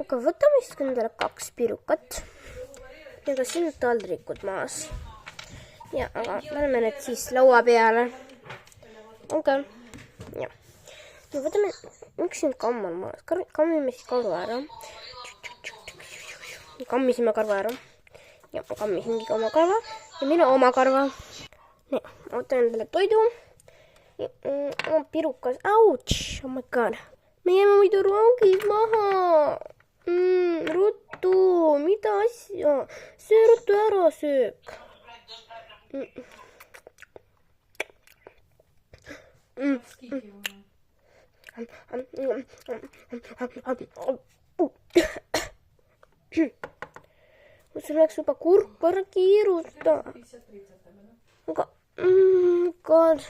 aga võtame siis endale 2 pirukat. Ja ka siin taldrikud maas. Ja, aga paneme need siis laua peale. Okei. Ja. Ja võtame, miks siin kamm on maas? Kammime siis karva ära. Kammisime karva ära. Ja ma kammisingi oma karva. Ja mina oma karva. Nii, võtame endale toidu. Oma pirukas. Ouch! Oh my god. Me jääme muidu rongis maha. Ruttu, mida asja? Söö ruttu ära, söök. Sul läks juba kurk, ära kiirusta. Aga, god.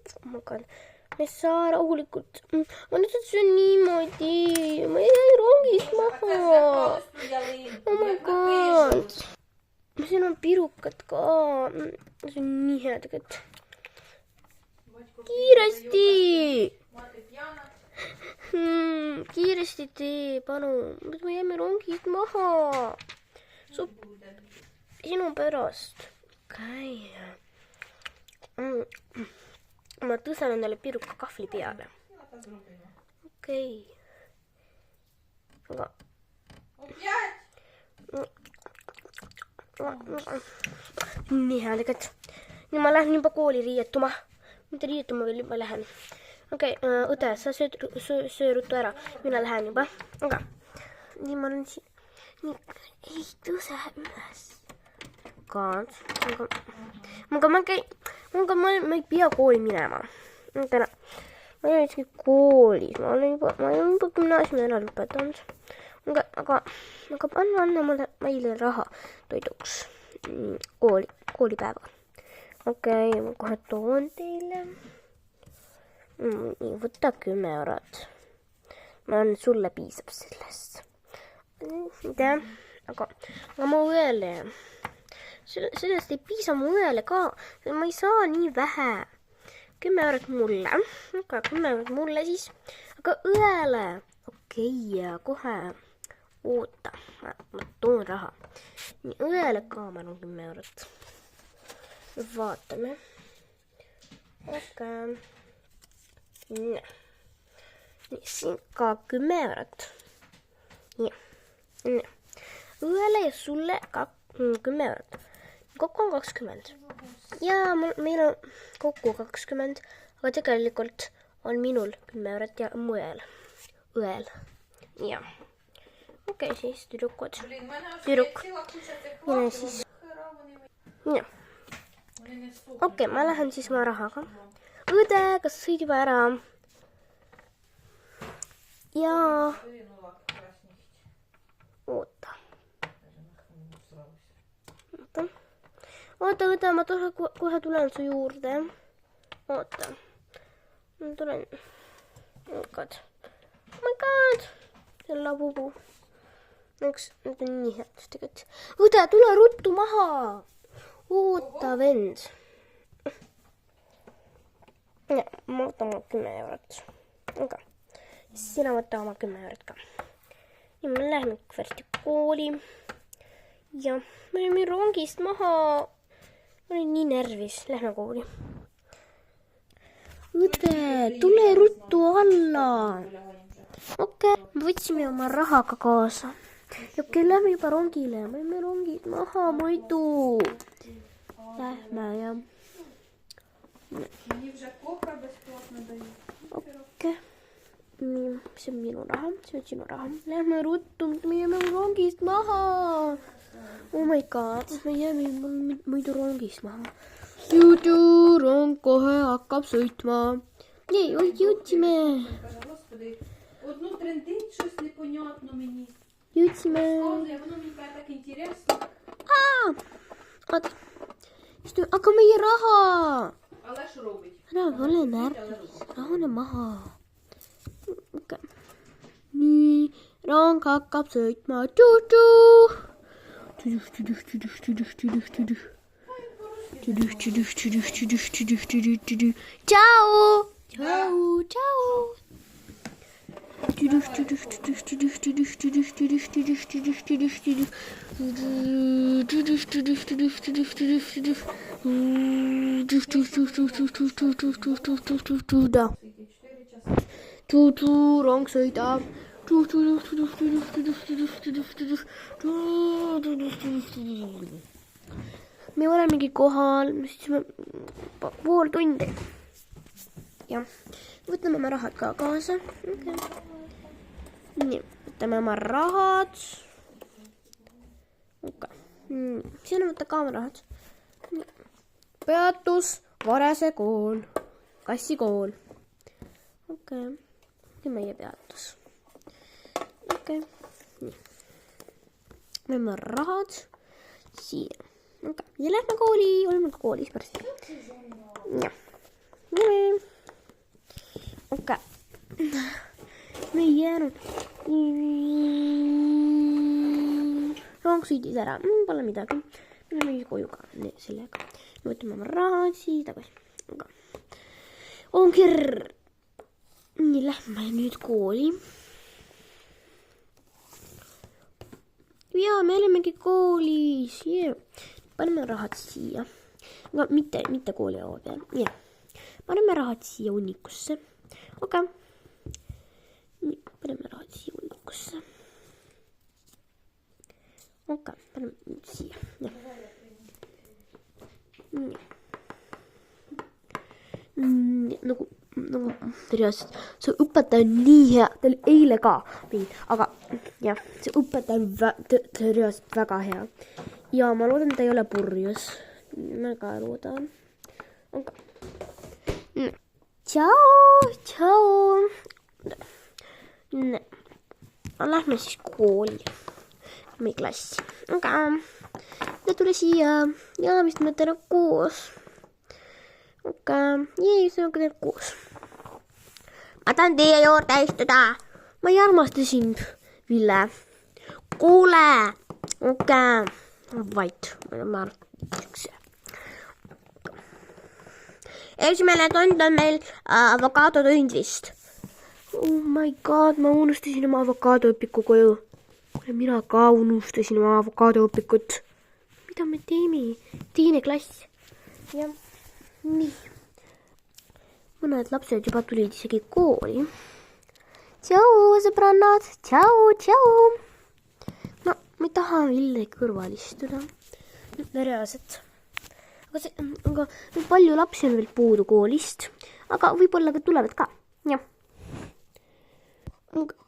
Oh my god. Me ei saa rahulikult. Ma nüüd söön niimoodi. Ma jäin rongist maha. Oh my god. Siin on pirukad ka. See on nii hea tegelikult. Kiiresti. Kiiresti tee, palun. Me jääme rongist maha. Sinu pärast. Okei. Ma tõsan endale piruka kahvli peale. Okei. Aga... Nii hea tegelikult. Nüüd ma lähen juba kooli riietuma. Mitte riietuma veel juba lähen. Okei, õde, sa söö ruttu ära. Mina lähen juba. Aga nii ma olen siin. Nii, ei tõse üles. Aga ma ei pea kooli minema. Ma ei ole isegi koolis. Ma olen juba gümnaasiumi ära lõpetanud. Aga anna meile raha toiduks koolipäeval. Okei, ma kohe toon teile. Nii, võta 10 eurot. Sulle piisab sellest. Mida? Aga ma õele. Sellest ei piisa mu õele ka. Ma ei saa nii vähe. 10 eurot mulle. Aga 10 eurot mulle siis. Aga õele. Okei, kohe. Oota. Ma toon raha. Nii, õele ka ma annan 10 eurot. Vaatame. Okei. Nii, siin ka 10 eurot. Nii. Õele ja sulle ka 10 eurot. Kokku on 20. Ja meil on kokku 20. Aga tegelikult on minul 10 eurot ja mu õel. Ja. Okei, siis tüdrukkud. Tüdruk. Ja siis. Ja. Okei, ma lähen siis oma rahaga. Õde, kas sa sõid juba ära? Jaa. Oota. Oota, õde, ma kohe tulen su juurde. Oota. Ma tulen. Oh my god. See on labubu. Need on nii head tegelikult. Õde, tule ruttu maha. Oota, vend. Ja, ma võtan oma 10 eurot. Aga sina võta oma 10 eurot ka. Ja me läheme kvarti kooli. Ja me olime rongist maha. Ma olin nii närvis. Lähme kooli. Õde, tule ruttu alla. Okei, me võtsime oma rahaga kaasa. Ja okei, lähme juba rongile. Me olime rongist maha muidu. Lähme ja... Okei. Nii, see on minu raha, see on sinu raha. Lähme ruttu, me jääme rongist maha. Oh my god, me jääme muidu rongist maha. Rong kohe hakkab sõitma. Nii, jõudsime. Jõudsime. Aga meie raha. Ära ole närvis, rahune maha. Okay. Nii, rong hakkab sõitma. Tšau! Tšau! Tšau! Rong sõidab. Me olemegi kohal, pool tundi. Jah, võtame oma rahad ka kaasa. Okay. Nii, võtame oma rahad. Okay. Siin võtta ka oma rahad. Nii. Peatus, Varese kool, Kassi kool. Okay. Ja meie peatus. Okay. Nii. Me oleme rahad siia. Okay. Ja lähme kooli, oleme ka koolis pärast. Jah. Nii. Okay. Me ei jäänud. Rong sõidis ära. Pole midagi. Me oleme koju ka sellega. Me võtame oma rahad siia tagasi. Okay. On kirr. Nii, lähme nüüd kooli. Ja me olemegi koolis. Yeah. Paneme rahad siia. Aga mitte kooli laua peal. Yeah. Paneme rahad siia hunnikusse. Okay. Nii, paneme rahad siia hunnikusse. Okay, paneme siia. Ja. Nii. Nagu reaalselt, see õpetaja on nii hea, ta oli eile ka meil, aga jah, see õpetaja on reaalselt väga hea. Ja ma loodan, ta ei ole purjus. Ma ka loodan. Okay. Tšau. Lähme siis kooli. Meie klassi. Okay. Ta tule siia. Ja, mis me teeme koos. Okay. Jee, see on kõik koos. Ma tahan teie juurde istuda. Ma ei armasta sind, Ville. Kuule. Okay. Vait. Ma armasta. Esimene tund on meil avokaadotund vist. Oh my god, ma unustasin oma avokaadoõpiku koju. Mina ka unustasin oma avokaadoõpikut. Mida me teeme? Teine klass. Jah. Nii. Mõned lapsed juba tulid isegi kooli. Tšau, sõbrannad. Tšau. No, ma ei taha Ville kõrval istuda. Reaalselt. Aga palju lapsi on veel puudu koolist. Aga võib-olla ka tulevad ka. Jah.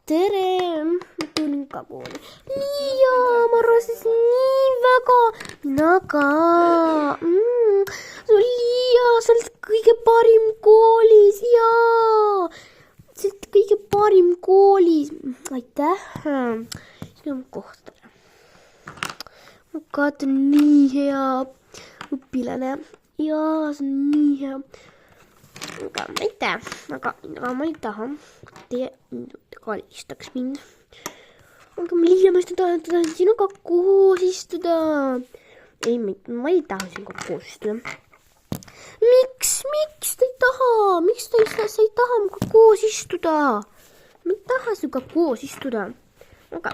Tere. Ma tulin ka kooli. Liia, ma arvastasin nii väga. Mina ka. Liia, sa oled kõige parim koolis. Jaa. Sa oled kõige parim koolis. Aitäh. See on kohtale. Mu kaart on nii hea õpilane. Jaa, see on nii hea. Aga aitäh. Aga ma ei taha. Teie kallistaks mind. Aga Liia, ma tahan sinuga koos istuda. Ei, ma ei taha sinuga koos istuda. Miks ta ei taha? Miks sa ei taha minuga koos istuda? Ma ei taha sinuga koos istuda. Aga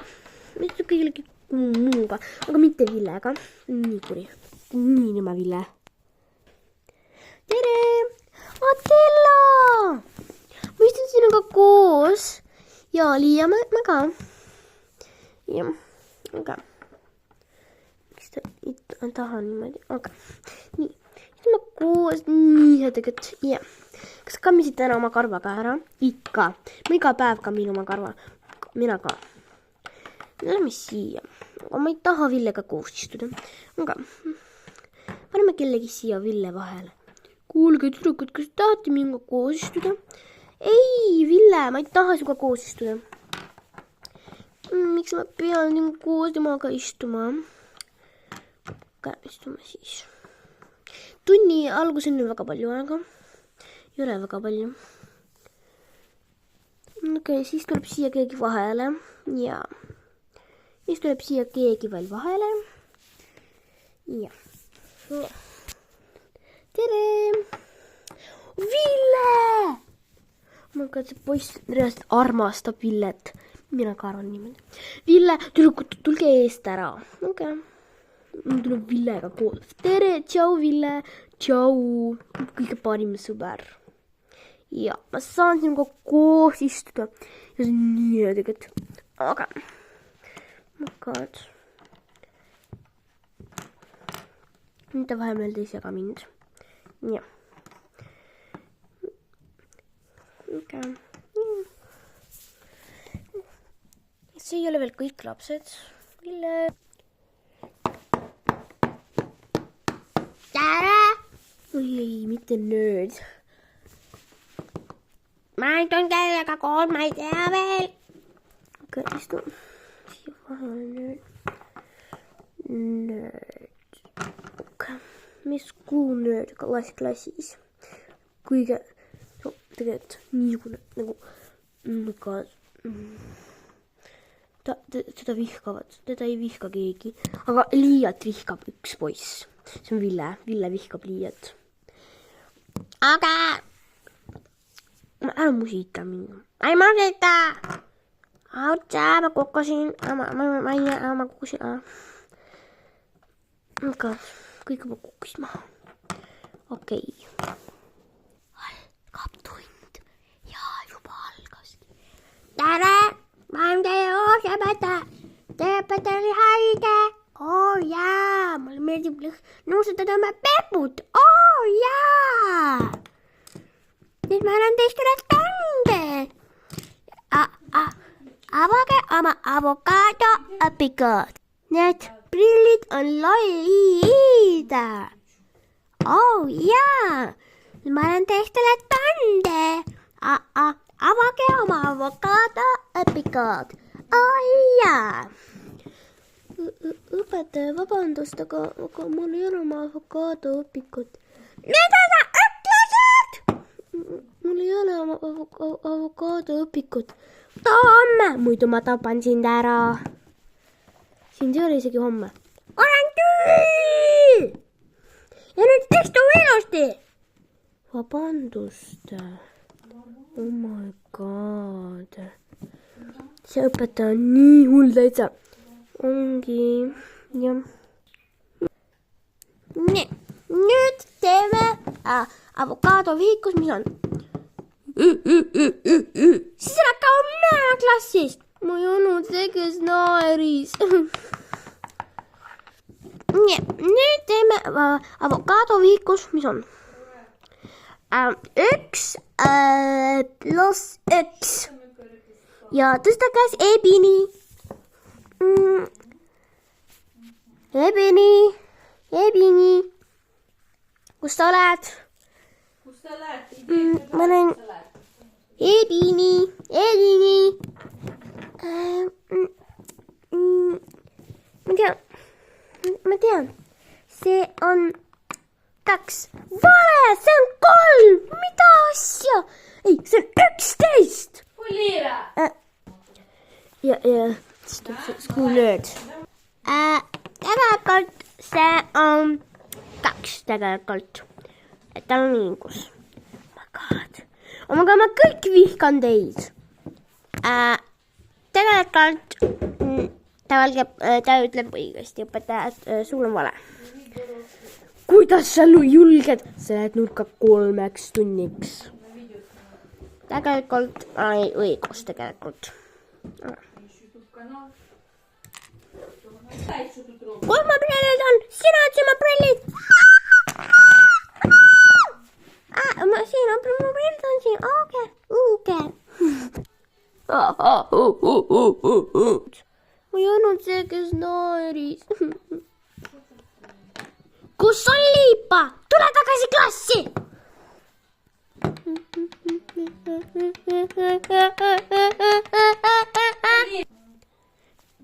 ma istun kõigilegi muuga. Aga mitte Villega. Nii kuri. Nii nema Ville. Tere! Atella! Ma istun sinuga koos. Ja Liia, ma ka. Jah, aga. Miks ta ei taha niimoodi? Aga. Nii. Istun ma koos. Nii hea tegelikult. Jah. Kas kammisid täna oma karvaga ära? Ikka. Ma iga päev kammin oma karva. Mina ka. Lähme siia. Aga ma ei taha Villega koos istuda. Aga. Paneme kellegi siia Ville vahele. Kuulge, tüdrukud, kas tahate minuga koos istuda? Ei, Ville, ma ei taha sinuga koos istuda. Miks ma pean koos temaga istuma? Istume siis. Tunni algus on väga palju aega. Ei ole väga palju. Okay, siis tuleb siia keegi vahele. Ja. Siis tuleb siia keegi veel vahele. Ja. Tere! Ville! Ma arvan, et see poiss reaalselt armastab Villet. Mina ka arvan niimoodi. Ville, tulge eest ära. Okei. Mul tuleb Villega koos. Tere, tšau Ville. Tšau. Kõige parim sõber. Ja, ma saan sinuga koos istuda. Ja see on nii hea tegelikult. Aga. Makad. Nüüd vahepeal ei sega mind. Ja. Okay. See ei ole veel kõik lapsed. Ville. Tere! Ei, mitte nüüd. Ma ei tunne kellega koos, ma ei tea veel. Okei, istu. Siia vahele nüüd. Nüüd. Okei. Mis kuu nüüd klassis? Kõige, no tegelikult niisugune nagu teda vihkavad, teda ei vihka keegi, aga liialt vihkab üks poiss. See on Ville, Ville vihkab liialt. Aga ära musita mind. Ei musita! Autsa, ma kukkusin. Ma kukkusin. Aga kõik juba kukkus maha. Okei. Algab tund. Ja juba algaski. Tere! Ma olen teie õpetaja. Teie õpetaja oli haige. Jaa, mulle meeldib nuusutada oma peput. Jaa! Nüüd ma annan teistele tände. Avage oma avokadoõpikud. Need prillid on lollid. Jaa! Nüüd ma annan teistele tände. Avage oma avokadoõpikud. Jaa! Õpetaja, vabandust, aga mul ei ole oma avokadoõpikut. Mida sa ütlesid? Mul ei ole oma avokadoõpikut. Homme, muidu ma tapan sind ära. Sind ei ole isegi homme. Olen küll! Ja nüüd istu ilusti! Vabandust. Oh my god. See õpetaja on nii hull täitsa. Ongi, jah. Nii, nüüd teeme avokadovihikus, mis on. Siis hakkab minema klassist. Ma ei olnud see, kes naeris. Nii, nüüd teeme avokadovihikus, mis on. 1 pluss 1. Ja tõsta käes ebini. Ebini. Kus sa oled? Ma olen Ebini. Ma tean. See on 2. Vale, see on 3. Mida asja? Ei, see on 11. Liira. Ja. Skuulööd. Tegelikult see on 2 tegelikult. Et ta on õigus. Ma kõik vihkan teid. Tegelikult ta ütleb õigesti õpetaja, et sul on vale. Kuidas sa julged? Sa lähed nurka 3 tunniks. Tegelikult ei õigus tegelikult. Kus ma prillid on? Sina otsi ma prillid. Siin on mu prillid on siin. Okei. Ma ei olnud see, kes naeris. Kus on Liipa? Tule tagasi klassi!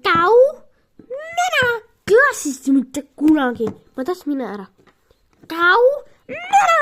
Tau? Mene! Klassist mitte kunagi. Ma tahtsin minna ära. Tau? Mene!